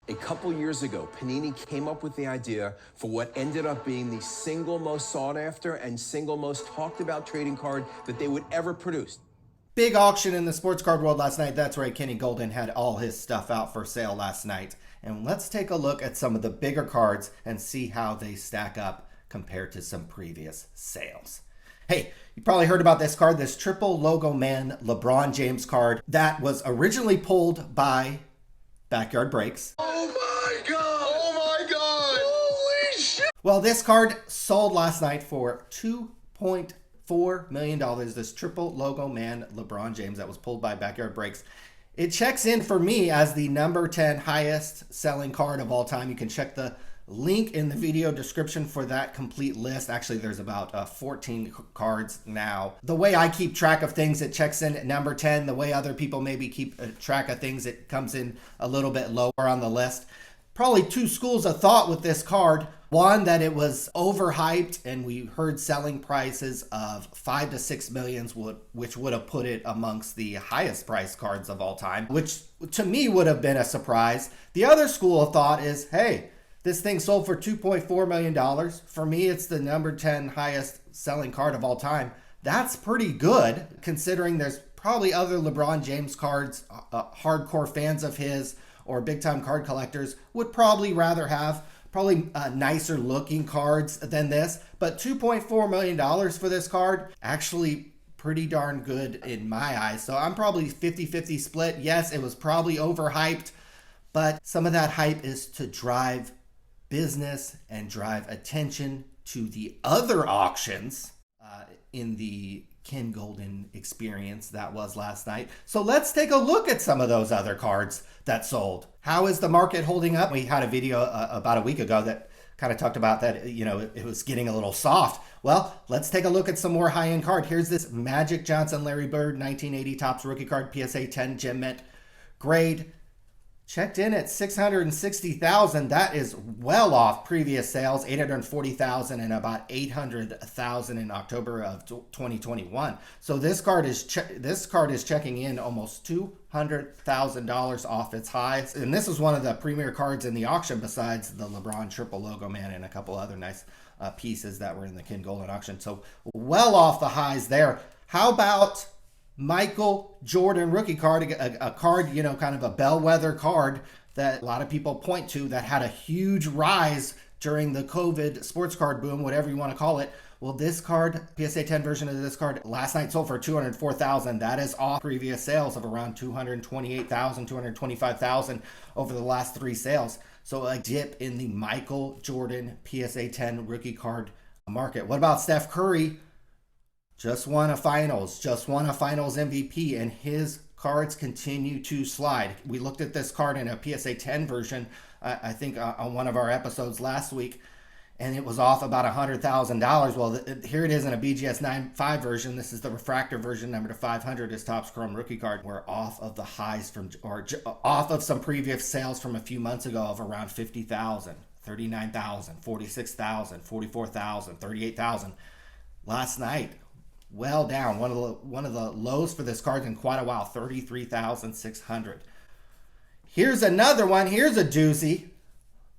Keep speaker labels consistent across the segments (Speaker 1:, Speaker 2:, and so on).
Speaker 1: A couple years ago, Panini came up with the idea for what ended up being the single most sought after and single most talked about trading card that they would ever produce.
Speaker 2: Big auction in the sports card world last night. That's right, Ken Goldin had all his stuff out for sale last night. And let's take a look at some of the bigger cards and see how they stack up compared to some previous sales. Hey, you probably heard about this card, this triple logo man LeBron James card that was originally pulled by Backyard Breaks.
Speaker 3: Oh my God! Oh my God! Holy shit!
Speaker 2: Well, this card sold last night for $2.4 million. This triple logo man LeBron James that was pulled by Backyard Breaks. It checks in for me as the number 10 highest selling card of all time. You can check the link in the video description for that complete list. Actually, there's about 14 cards now. The way I keep track of things, it checks in at number 10. The way other people maybe keep track of things, it comes in a little bit lower on the list. Probably two schools of thought with this card. One, that it was overhyped, and we heard selling prices of 5 to 6 millions, which would have put it amongst the highest priced cards of all time, which to me would have been a surprise. The other school of thought is, hey, this thing sold for $2.4 million. For me, it's the number 10 highest selling card of all time. That's pretty good, considering there's probably other LeBron James cards, hardcore fans of his or big-time card collectors would probably rather have nicer looking cards than this. But $2.4 million for this card, actually pretty darn good in my eyes. So I'm probably 50-50 split. Yes, it was probably overhyped, but some of that hype is to drive business and drive attention to the other auctions in the Ken Goldin experience that was last night. So let's take a look at some of those other cards that sold. How is the market holding up? We had a video about a week ago that kind of talked about that, it was getting a little soft. Well, let's take a look at some more high-end card. Here's this Magic Johnson Larry Bird 1980 Topps rookie card, PSA 10 gem mint grade. Checked in at $660,000. That is well off previous sales, $840,000 and about $800,000 in October of 2021. So this card is checking in almost $200,000 off its highs. And this is one of the premier cards in the auction besides the LeBron triple logo man and a couple other nice pieces that were in the Ken Goldin auction. So well off the highs there. How about Michael Jordan rookie card, a card, kind of a bellwether card that a lot of people point to that had a huge rise during the COVID sports card boom, whatever you want to call it. Well, this card, PSA 10 version of this card, last night sold for $204,000. That is off previous sales of around $228,000, $225,000 over the last three sales. So a dip in the Michael Jordan PSA 10 rookie card market. What about Steph Curry? Just won a finals MVP, and his cards continue to slide. We looked at this card in a PSA 10 version, I think on one of our episodes last week, and it was off about $100,000. Well, here it is in a BGS 9.5 version. This is the refractor version, number to 500 is Topps Chrome rookie card. We're off of the highs off of some previous sales from a few months ago of around $50,000, $39,000, $46,000, $44,000, $38,000. Last night, well down, one of the lows for this card in quite a while, $33,600. Here's another one. Here's a doozy.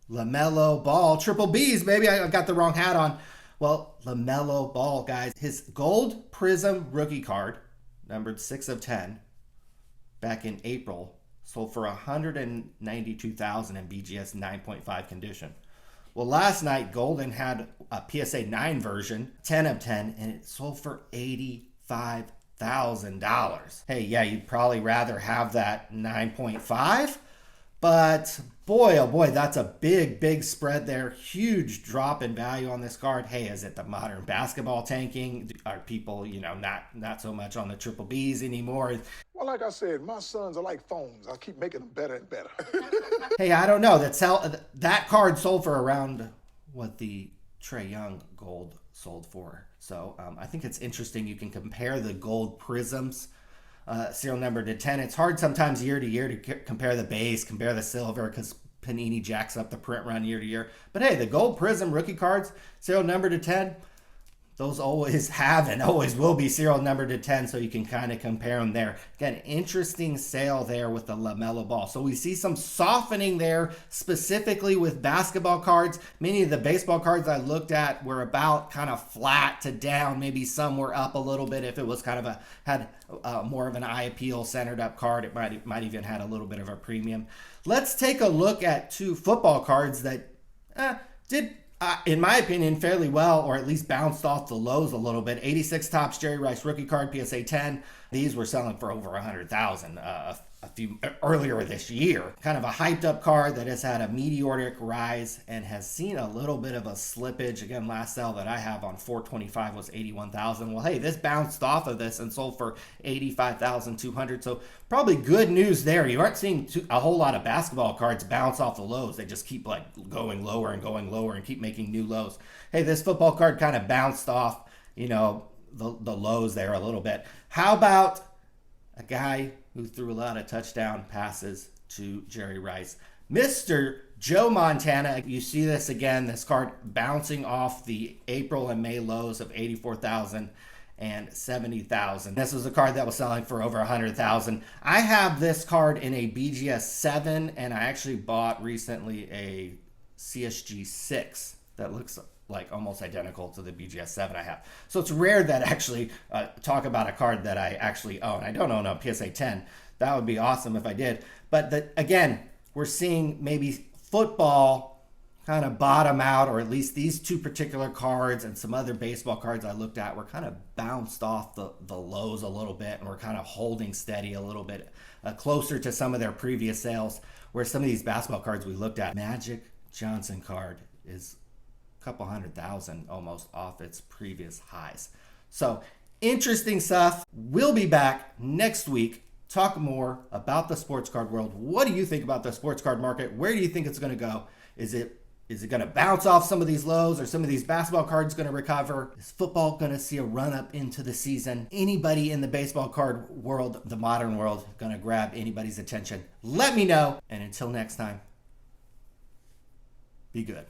Speaker 2: Lamelo Ball, triple B's, maybe I got the wrong hat on. Well, Lamelo Ball, guys, his gold prism rookie card, numbered 6 of 10, back in April, sold for $192,000 in BGS 9.5 condition. Well, last night, Goldin had a PSA 9 version, 10 of 10, and it sold for $85,000. Hey, yeah, you'd probably rather have that 9.5, but boy, oh boy, that's a big spread there. Huge drop in value on this card. Hey, is it the modern basketball tanking? Are people, not so much on the triple B's anymore?
Speaker 3: Well, like I said, my sons are like phones. I keep making them better and better.
Speaker 2: Hey, I don't know. That card sold for around what the Trae Young gold sold for. So I think it's interesting. You can compare the gold prisms, serial number to 10. It's hard sometimes year to year to compare the base, compare the silver, because Panini jacks up the print run year to year. But hey, the gold prism rookie cards, serial number to 10, Those always have and always will be serial numbered to 10, so you can kind of compare them there. Again, interesting sale there with the Lamelo Ball. So we see some softening there, specifically with basketball cards. Many of the baseball cards I looked at were about kind of flat to down. Maybe some were up a little bit. If it was kind of had more of an eye appeal centered up card, it might even had a little bit of a premium. Let's take a look at 2 football cards that did, in my opinion, fairly well, or at least bounced off the lows a little bit. 86 Topps Jerry Rice rookie card, PSA 10. These were selling for over 100,000 a few earlier this year. Kind of a hyped up card that has had a meteoric rise and has seen a little bit of a slippage. Again, last sale that I have on 425 was 81,000. Well, hey, this bounced off of this and sold for 85,200. So probably good news there. You aren't seeing a whole lot of basketball cards bounce off the lows. They just keep like going lower and keep making new lows. Hey, this football card kind of bounced off, you know, the lows there a little bit. How about a guy who threw a lot of touchdown passes to Jerry Rice, Mr. Joe Montana? You see this again, this card bouncing off the April and May lows of 84,000 and 70,000. This was a card that was selling for over 100,000. I have this card in a BGS 7, and I actually bought recently a CSG 6 that looks like almost identical to the BGS 7 I have. So it's rare that I actually talk about a card that I actually own. I don't own a PSA 10. That would be awesome if I did. But again, we're seeing maybe football kind of bottom out, or at least these 2 particular cards and some other baseball cards I looked at were kind of bounced off the lows a little bit, and we're kind of holding steady a little bit closer to some of their previous sales, where some of these basketball cards we looked at, Magic Johnson card is couple 100,000 almost off its previous highs. So interesting stuff. We'll be back next week, talk more about the sports card world. What do you think about the sports card market? Where do you think it's going to go? Is it going to bounce off some of these lows? Are some of these basketball cards going to recover? Is football going to see a run up into the season? Anybody in the baseball card world, the modern world, going to grab anybody's attention? Let me know. And until next time, be good.